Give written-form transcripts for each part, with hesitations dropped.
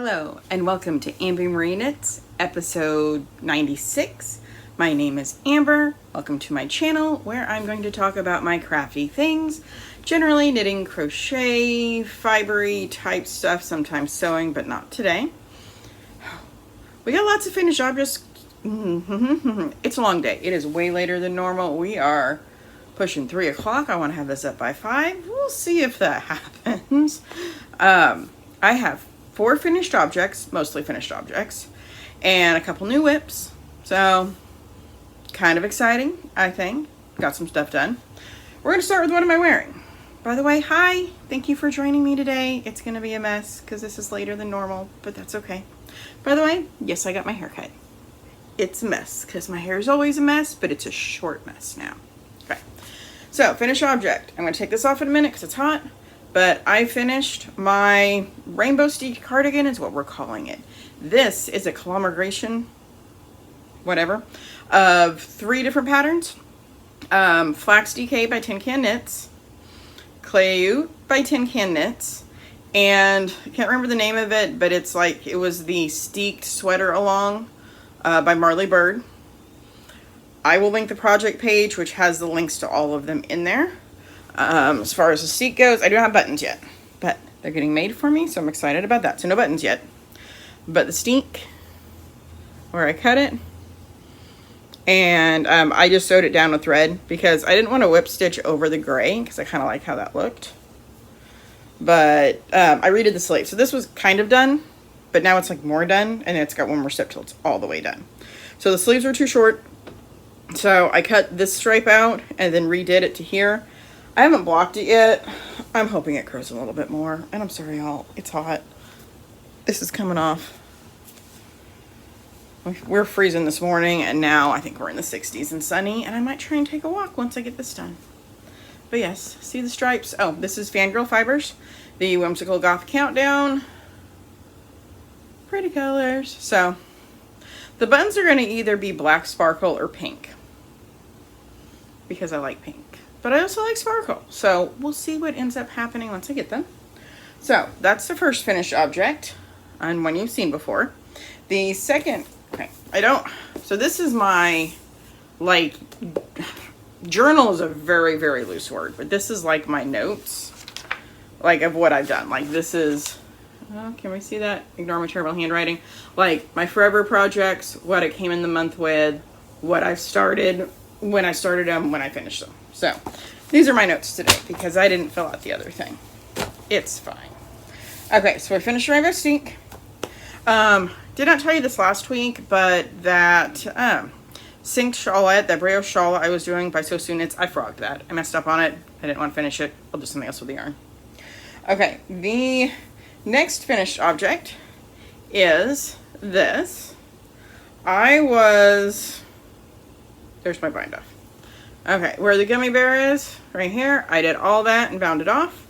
Hello and welcome to Amber Marie Knits, episode 96. My name is Amber. Welcome to my channel where I'm going to talk about my crafty things, generally knitting, crochet, fibery type stuff, sometimes sewing, but not today. We got lots of finished objects. It's a long day. It is way later than normal. We are pushing 3 o'clock. I want to have this up by 5. We'll see if that happens. I have 4 finished objects, mostly finished objects, and a couple new whips. So, kind of exciting, I think. Got some stuff done. We're going to start with what am I wearing? By the way, hi. Thank you for joining me today. It's going to be a mess because this is later than normal, but that's okay. By the way, yes, I got my hair cut. It's a mess because my hair is always a mess, but it's a short mess now. Okay. So, finished object. I'm going to take this off in a minute because it's hot. But I finished my rainbow Steek cardigan is what we're calling it. This is a conglomeration, whatever, of 3 different patterns. Flax DK by Tin Can Knits, Clayou by Tin Can Knits, and I can't remember the name of it, but it's like, it was the Steek sweater along by Marley Bird. I will link the project page, which has the links to all of them in there. As far as the Steek goes, I don't have buttons yet, but they're getting made for me, so I'm excited about that. So no buttons yet, but the Steek, where I cut it, and I just sewed it down with thread because I didn't want to whip stitch over the gray because I kind of like how that looked. But I redid the sleeve, so this was kind of done, but now it's like more done, and it's got one more step till it's all the way done. So the sleeves were too short, so I cut this stripe out and then redid it to here. I haven't blocked it yet. I'm hoping it grows a little bit more. And I'm sorry, y'all. It's hot. This is coming off. We're freezing this morning, and now I think we're in the 60s and sunny. And I might try and take a walk once I get this done. But yes, see the stripes? Oh, this is Fangirl Fibers. The Whimsical Goth Countdown. Pretty colors. So, the buttons are going to either be black sparkle or pink. Because I like pink. But I also like sparkle, so we'll see what ends up happening once I get them. So that's the first finished object, and one you've seen before. The second, okay, so this is my, like, journal is a very, very loose word, but this is like my notes, like, of what I've done. Like, this is, oh, can we see that? Ignore my terrible handwriting. Like, my forever projects, what I came in the month with, what I've started, when I started them, when I finished them. So, these are my notes today because I didn't fill out the other thing. It's fine. Okay, so I finished Rainbow Steek. Did not tell you this last week, but that synced shawlette, that brioche shawl I was doing by So Soon Knits, I frogged that. I messed up on it. I didn't want to finish it. I'll do something else with the yarn. Okay, the next finished object is this. There's my bind off. Okay, where the gummy bear is, right here, I did all that and bound it off.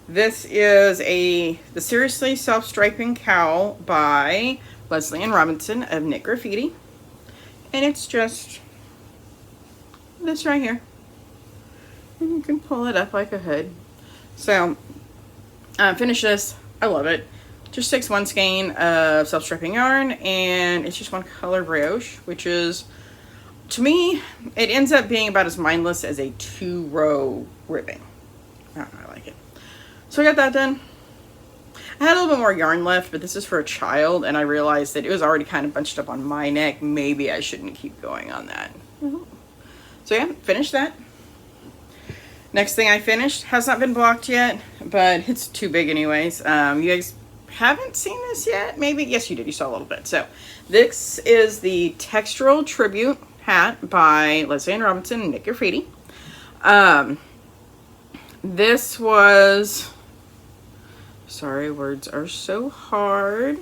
This is the Seriously Self-Striping Cowl by Leslie Ann Robinson of Knit Graffiti. And it's just this right here. And you can pull it up like a hood. So, finish this. I love it. Just takes 1 skein of self-striping yarn, and it's just 1 color brioche, which is, to me, it ends up being about as mindless as a 2-row ribbing. I like it. So I got that done. I had a little bit more yarn left, but this is for a child, and I realized that it was already kind of bunched up on my neck. Maybe I shouldn't keep going on that. So yeah, finished that. Next thing I finished has not been blocked yet, but it's too big anyways. You guys haven't seen this yet? Maybe? Yes, you did. You saw a little bit. So this is the Textural Tribute hat by Leslie Ann Robinson and Knit Graffiti. This was, sorry, words are so hard.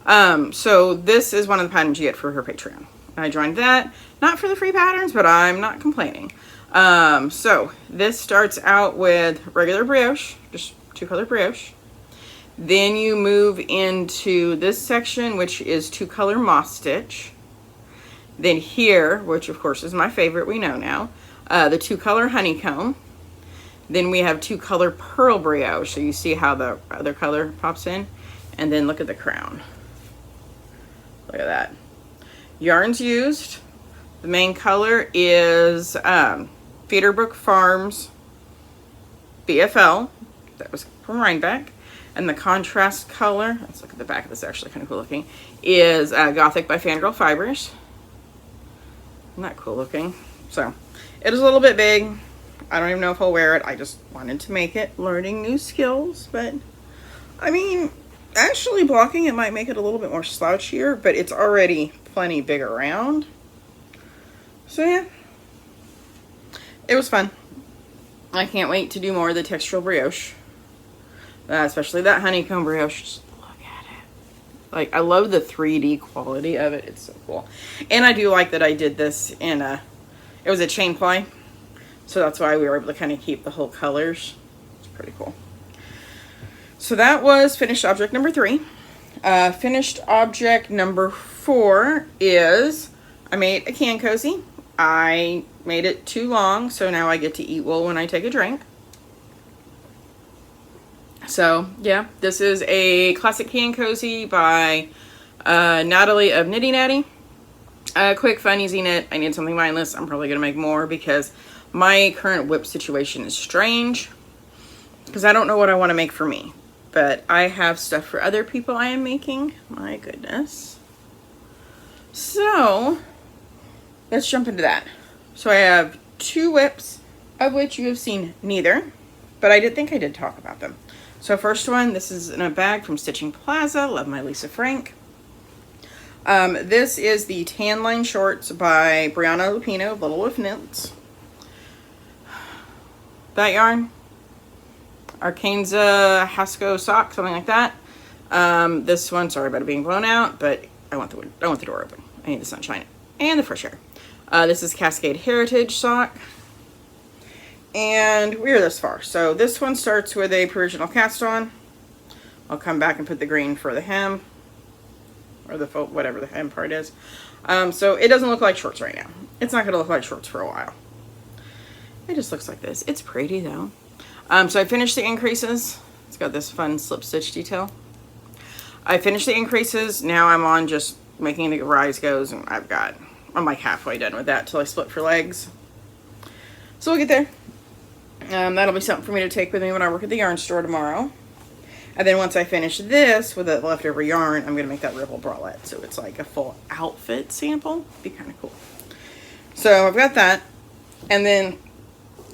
So this is one of the patterns you get for her Patreon. I joined that, not for the free patterns, but I'm not complaining. So this starts out with regular brioche, just 2-color brioche. Then you move into this section, which is 2-color moss stitch. Then here, which of course is my favorite, we know now, the 2-color honeycomb. Then we have 2-color pearl brioche. So you see how the other color pops in. And then look at the crown. Look at that. Yarns used. The main color is Federbrook Farms BFL. That was from Rhinebeck. And the contrast color, let's look at the back of this, actually kind of cool looking, is Gothic by Fangirl Fibers. Isn't that cool looking? So, it is a little bit big. I don't even know if I'll wear it. I just wanted to make it. Learning new skills, but I mean, actually blocking it might make it a little bit more slouchier, but it's already plenty big around. So yeah, it was fun. I can't wait to do more of the textural brioche. Especially that honeycomb brioche. Just look at it. Like, I love the 3D quality of it. It's so cool. And I do like that I did this in it was a chain ply. So that's why we were able to kind of keep the whole colors. It's pretty cool. So that was finished object number 3. Finished object number 4 is I made a can cozy. I made it too long, so now I get to eat wool when I take a drink. So yeah, this is a classic can cozy by Natalie of Knitty Natty. Quick, fun, easy knit. I need something mindless. I'm probably gonna make more because my current whip situation is strange. Because I don't know what I want to make for me, but I have stuff for other people I am making. My goodness. So let's jump into that. So I have 2 whips, of which you have seen neither, but I did think I did talk about them. So first one, this is in a bag from Stitching Plaza. Love my Lisa Frank. This is the Tan Line Shorts by Brianna Lupino, Little Wolf Knits. That yarn, Arkanza Hasco sock, something like that. This one, sorry about it being blown out, but I want the door open. I need the sunshine and the fresh air. This is Cascade Heritage sock. And we're this far. So this one starts with a provisional cast on. I'll come back and put the green for the hem. Or the whatever the hem part is. So it doesn't look like shorts right now. It's not going to look like shorts for a while. It just looks like this. It's pretty though. So I finished the increases. It's got this fun slip stitch detail. I finished the increases. Now I'm on just making the rise goes. And I'm like halfway done with that till I split for legs. So we'll get there. That'll be something for me to take with me when I work at the yarn store tomorrow. And then once I finish this with the leftover yarn, I'm going to make that ripple bralette. So it's like a full outfit sample. Be kind of cool. So I've got that. And then,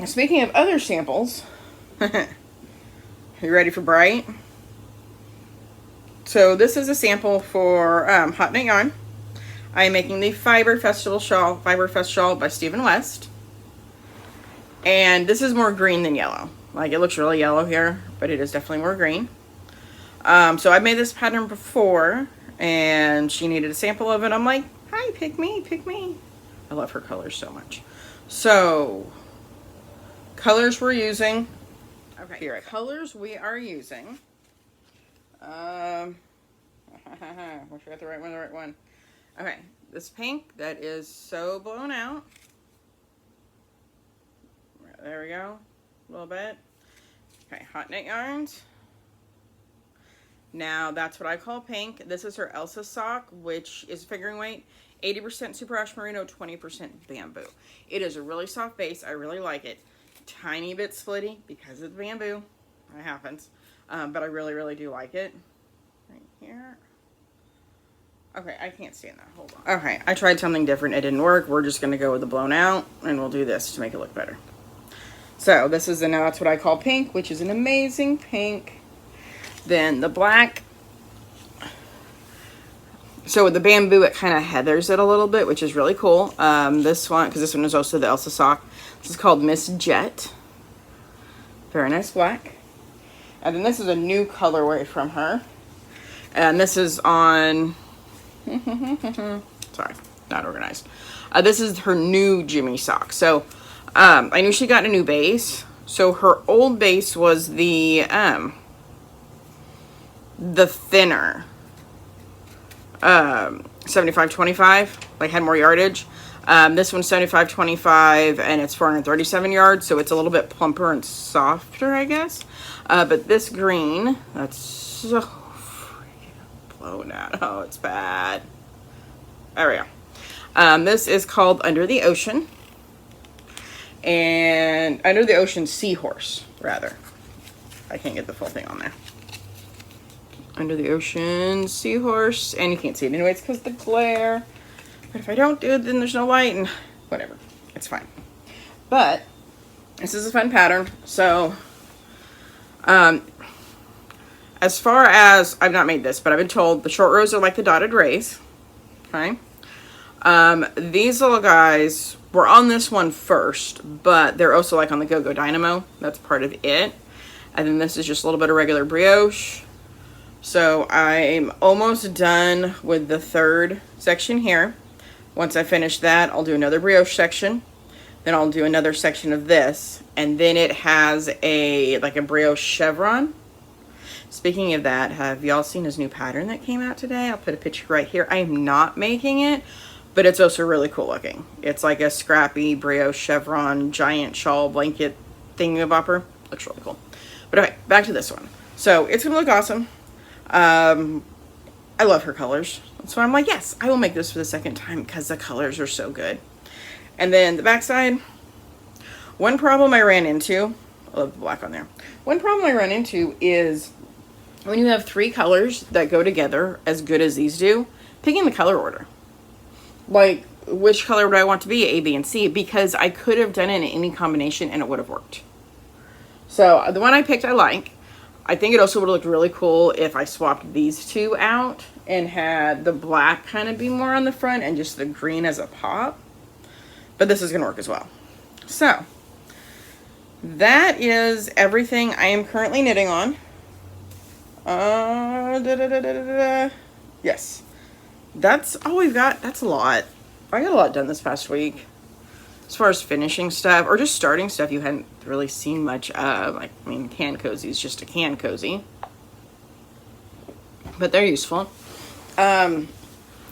speaking of other samples, are you ready for bright? So this is a sample for Hot Knit Yarn. I am making the Fiber Fest Shawl by Stephen West. And this is more green than yellow. Like, it looks really yellow here, but it is definitely more green. So I've made this pattern before, and she needed a sample of it. I'm like, hi, pick me, pick me. I love her colors so much. So, colors we're using. Okay, here, colors we are using. Wish I got the right one, Okay, this pink that is so blown out. There we go, a little bit. Okay, Hot Knit Yarns. Now that's what I call pink. This is her Elsa sock, which is figuring weight, 80% Super Merino, 20% bamboo. It is a really soft base. I really like it. Tiny bit splitty because of the bamboo. That happens. But I really, really do like it. Right here. Okay, I can't stand that. Hold on. Okay, I tried something different. It didn't work. We're just going to go with the blown out, and we'll do this to make it look better. So this is now that's what I call pink, which is an amazing pink. Then the black. So with the bamboo, it kind of heathers it a little bit, which is really cool. This one, because this one is also the Elsa sock. This is called Miss Jet. Very nice black. And then this is a new colorway from her. And this is on... Sorry, not organized. This is her new Jimmy sock. So I knew she got a new base. So her old base was the thinner 75-25, like had more yardage. This one's 75-25 and it's 437 yards, so it's a little bit plumper and softer, I guess. But this green, that's so Oh, no. Oh, it's bad. There we go. This is called Under the Ocean. And Under the Ocean Seahorse, rather. I can't get the full thing on there. Under the Ocean Seahorse. And you can't see it anyway. It's because of the glare. But if I don't do it, then there's no light. And whatever. It's fine. But this is a fun pattern. So, as far as, I've not made this, but I've been told the short rows are like the dotted rays. Okay. These little guys were on this one first, but they're also like on the Go-Go Dynamo. That's part of it. And then this is just a little bit of regular brioche. So I'm almost done with the third section here. Once I finish that, I'll do another brioche section. Then I'll do another section of this. And then it has like a brioche chevron. Speaking of that, have y'all seen his new pattern that came out today? I'll put a picture right here. I am not making it, but it's also really cool looking. It's like a scrappy brioche chevron giant shawl blanket thingamabopper. Looks really cool. But okay, back to this one. So it's gonna look awesome. I love her colors. So I'm like, yes, I will make this for the second time because the colors are so good. And then the backside, one problem I ran into, I love the black on there. One problem I run into is when you have three colors that go together as good as these do, picking the color order. Like, which color would I want to be, A, B, and C? Because I could have done it in any combination and it would have worked. So the one I picked I like. I think it also would have looked really cool if I swapped these two out and had the black kind of be more on the front and just the green as a pop. But this is going to work as well. So that is everything I am currently knitting on. Yes. That's all we've got. That's a lot. I got a lot done this past week. As far as finishing stuff, or just starting stuff you hadn't really seen much of. Like, I mean, can cozy is just a can cozy. But they're useful.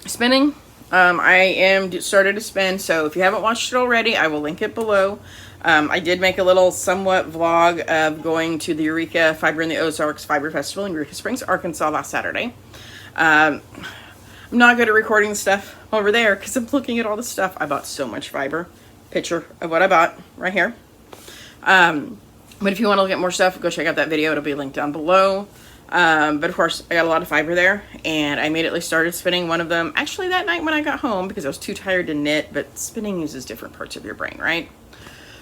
Spinning. I am started to spin, so if you haven't watched it already, I will link it below. I did make a little somewhat vlog of going to the Eureka Fiber in the Ozarks Fiber Festival in Eureka Springs, Arkansas last Saturday. I'm not good at recording stuff over there because I'm looking at all the stuff. I bought so much fiber. Picture of what I bought right here. But if you want to look at more stuff, go check out that video. It'll be linked down below. But of course, I got a lot of fiber there, and I immediately started spinning one of them actually that night when I got home because I was too tired to knit, but spinning uses different parts of your brain, right?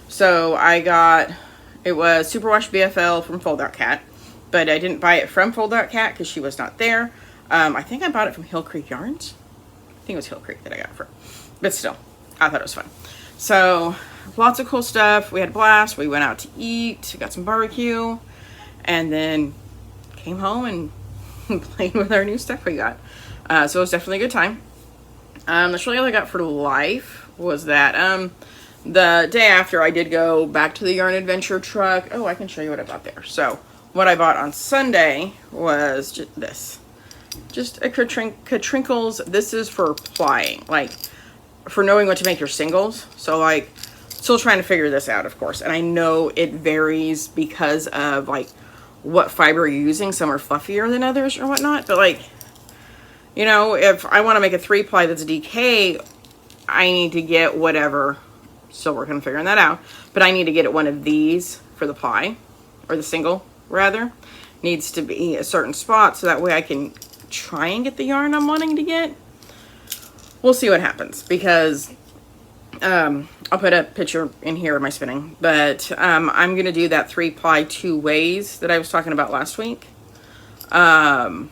So I got, it was Superwash BFL from Fold Out Cat, but I didn't buy it from Fold Out Cat because she was not there. I think I bought it from Hill Creek Yarns. I think it was Hill Creek that I got it from, but still, I thought it was fun. So lots of cool stuff. We had a blast. We went out to eat, got some barbecue, and then came home and played with our new stuff we got. So it was definitely a good time. That's really all I got for life was that. The day after, I did go back to the Yarn Adventure truck. Oh, I can show you what I bought there. So what I bought on Sunday was just this. Just a Katrinkles. This is for plying, like for knowing what to make your singles. So like, still trying to figure this out, of course. And I know it varies because of like what fiber you're using. Some are fluffier than others or whatnot. But like, you know, if I want to make a 3-ply that's DK, I need to get whatever. Still working on figuring that out. But I need to get it one of these for the ply, or the single rather. Needs to be a certain spot so that way I can try and get the yarn I'm wanting to get. We'll see what happens because I'll put a picture in here of my spinning. But I'm going to do that 3-ply 2 ways that I was talking about last week. That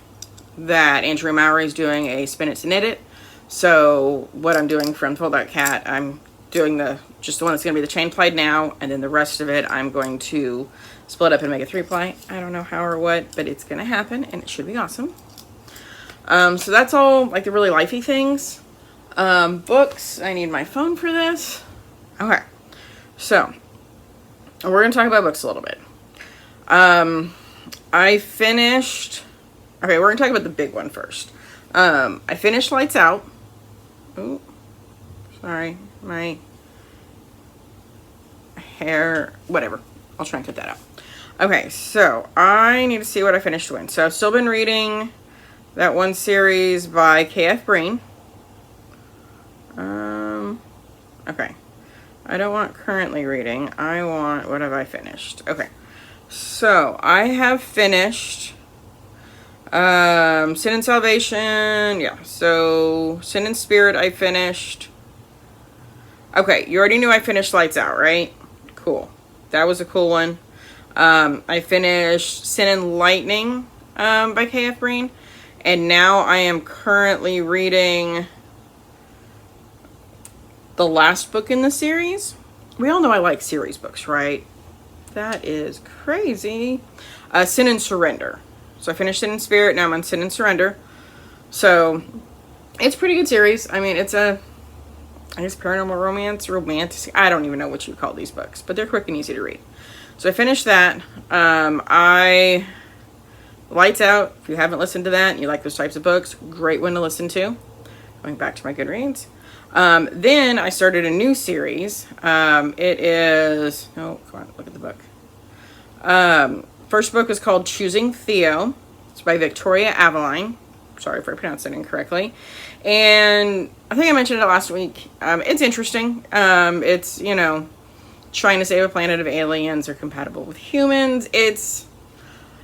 Andrew Mowry is doing a spin it to knit it. So what I'm doing from Fold Out Cat, I'm doing just the one that's going to be the chain plied now, and then the rest of it I'm going to split up and make a 3-ply. I don't know how or what, but it's going to happen and it should be awesome. So that's all like the really lifey things. Books, I need my phone for this. Okay, so we're going to talk about books a little bit. I finished, okay, we're going to talk about the big one first. I finished Lights Out. Oh, sorry. My hair, whatever. I'll try and cut that out. Okay, so I need to see what I finished doing. So I've still been reading that one series by KF Breen. Okay. I don't want currently reading. I want, what have I finished? Okay. So, I have finished Sin and Salvation. Yeah. So, Sin and Spirit I finished. Okay. You already knew I finished Lights Out, right? Cool. That was a cool one. I finished Sin and Lightning by KF Breen. And now I am currently reading the last book in the series. We all know I like series books, right? That is crazy. Sin and Surrender. So I finished Sin and Spirit. Now I'm on Sin and Surrender. So it's a pretty good series. I mean, it's a, I guess, paranormal romance, romantic. I don't even know what you call these books, but they're quick and easy to read. So I finished that. Lights Out, if you haven't listened to that and you like those types of books, great one to listen to. Going back to my Goodreads. Then I started a new series. It is, oh, come on, look at the book. First book is called Choosing Theo. It's by Victoria Aveline. Sorry if I pronounced that incorrectly. And I think I mentioned it last week. It's interesting. It's, you know, trying to save a planet of aliens or compatible with humans. It's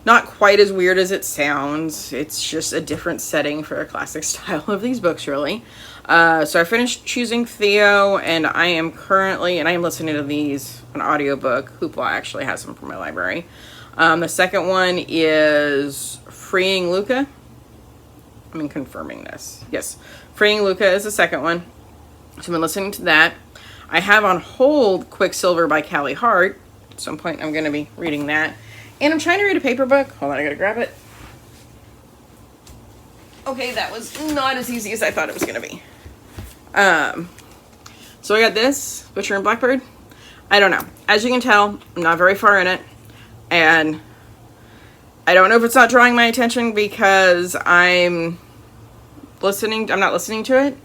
not quite as weird as it sounds. It's just a different setting for a classic style of these books, really. So I finished Choosing Theo, and I am currently, and I am listening to these on audiobook. Hoopla actually has them from my library. The second one is Freeing Luca. I'm confirming this. Yes, Freeing Luca is the second one. So I've been listening to that. I have on hold Quicksilver by Callie Hart. At some point I'm going to be reading that. And I'm trying to read a paper book. Hold on, I gotta grab it. Okay, that was not as easy as I thought it was gonna be. So I got this, Butcher and Blackbird. I don't know. As you can tell, I'm not very far in it. And I don't know if it's not drawing my attention because I'm not listening to it.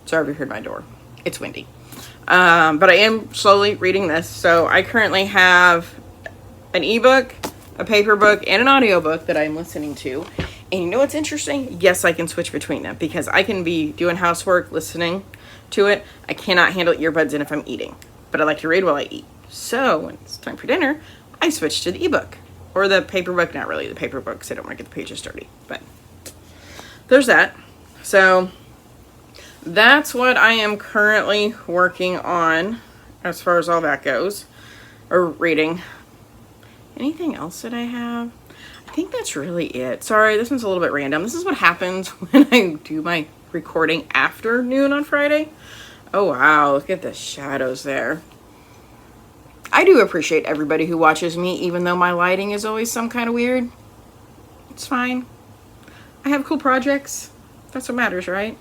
Sorry if you heard my door. It's windy. But I am slowly reading this. So I currently have an ebook, a paper book, and an audiobook that I'm listening to. And you know what's interesting? Yes, I can switch between them because I can be doing housework, listening to it. I cannot handle earbuds in if I'm eating, but I like to read while I eat. So when it's time for dinner, I switch to the ebook or the paper book. Not really the paper book because I don't want to get the pages dirty, but there's that. So that's what I am currently working on as far as all that goes, or reading. Anything else that I have? I think that's really it. Sorry, this one's a little bit random. This is what happens when I do my recording after noon on Friday. Oh, wow. Look at the shadows there. I do appreciate everybody who watches me, even though my lighting is always some kind of weird. It's fine. I have cool projects. That's what matters, right?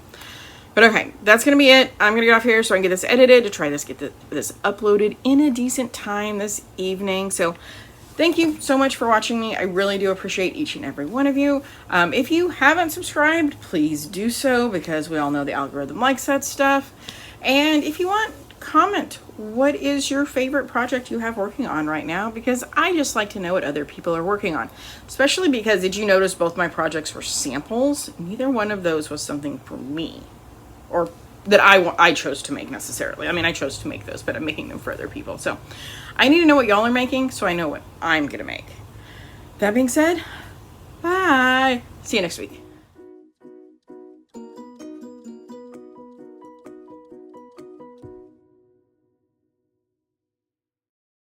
But okay, that's going to be it. I'm going to get off here so I can get this edited to try get this uploaded in a decent time this evening. So thank you so much for watching me. I really do appreciate each and every one of you. If you haven't subscribed, please do so because we all know the algorithm likes that stuff. And if you want, comment what is your favorite project you have working on right now, because I just like to know what other people are working on. Especially because, did you notice both my projects were samples? Neither one of those was something for me or that I chose to make necessarily. I mean, I chose to make those, but I'm making them for other people. So I need to know what y'all are making so I know what I'm gonna make. That being said, bye. See you next week.